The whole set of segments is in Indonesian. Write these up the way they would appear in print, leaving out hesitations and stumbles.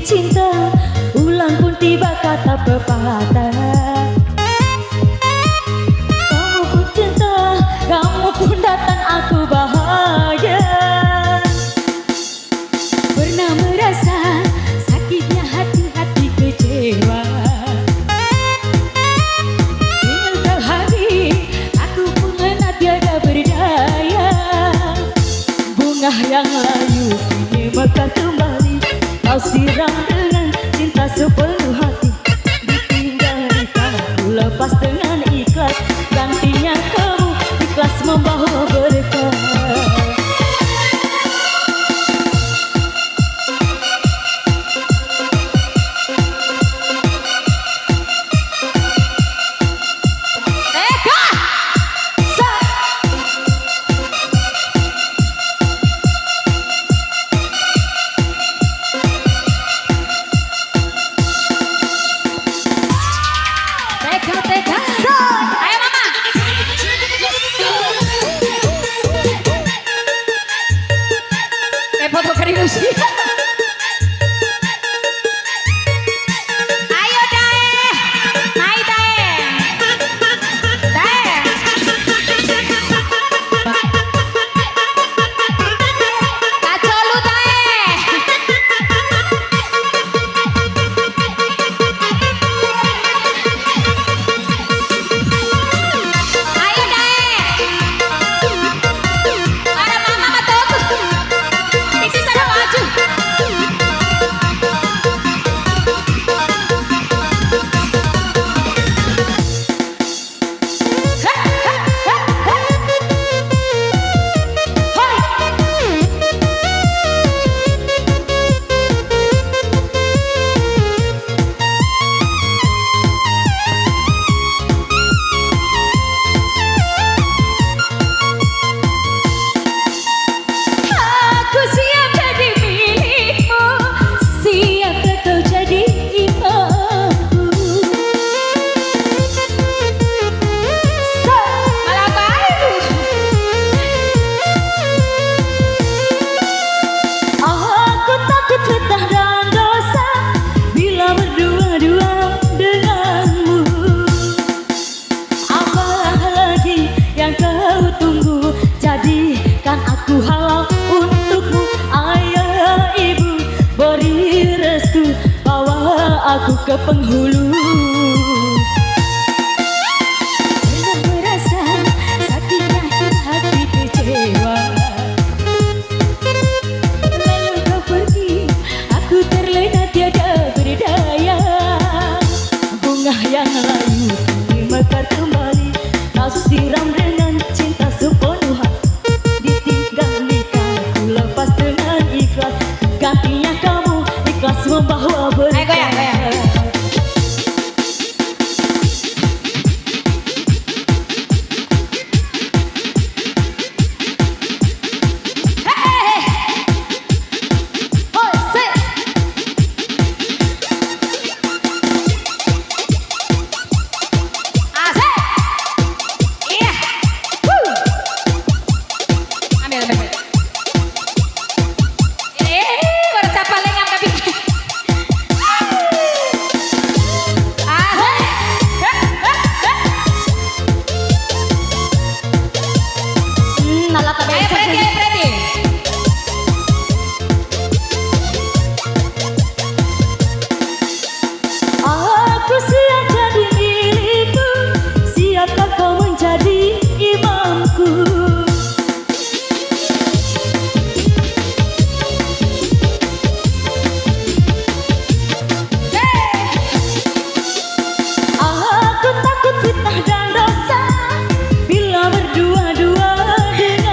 cinta, ulang pun tiba kata pepatah. Kamu pun cinta, kamu pun datang, aku bahagia. Pernah merasa sakitnya hati-hati kecewa. Ingin kau hadir, aku pun enak tiada berdaya. Bunga yang layu kini mekar kembali, kau siram dengan cinta sepenuh hati. Ditinggali kamu lepas dengan ikhlas, gantinya kamu ikhlas membawa berkah. Foto keriusi. Ayo Dae, naik Dae, Dae. Kacau lu Dae. Ayo Dae. Ada mama tuh. Aku halal untukmu, ayah ibu beri restu, bawa aku ke penghulu. Pernah merasa sakitnya hati kecewa, lalu kau pergi, aku terlena tiada berdaya. Bunga yang layu kini mekar kembali, kau siram dengan cinta sepenuh hati. Gantinya kamu ikhlas membawa berkah. Goyang. Aku siap jadi milikmu, siapkah kau menjadi imamku? Aku takut fitnah dan dosa bila berdua-dua dengan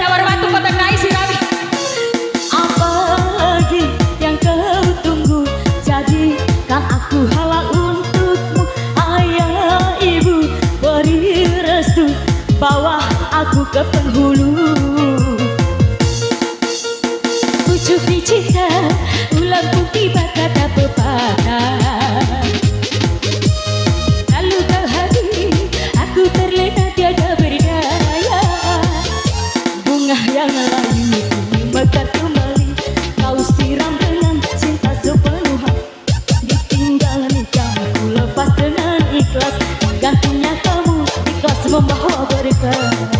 apalagi yang kau tunggu, jadikan aku halal untukmu, ayah ibu beri restu, bawa aku ke penghulu. Pucuk cinta, ulang pun tiba kata pepatah. Lalu kau hadir, aku terlena tiada berdaya. Bunga yang layu kini mekar kembali, kau siram dengan cinta sepenuh hati. berkah.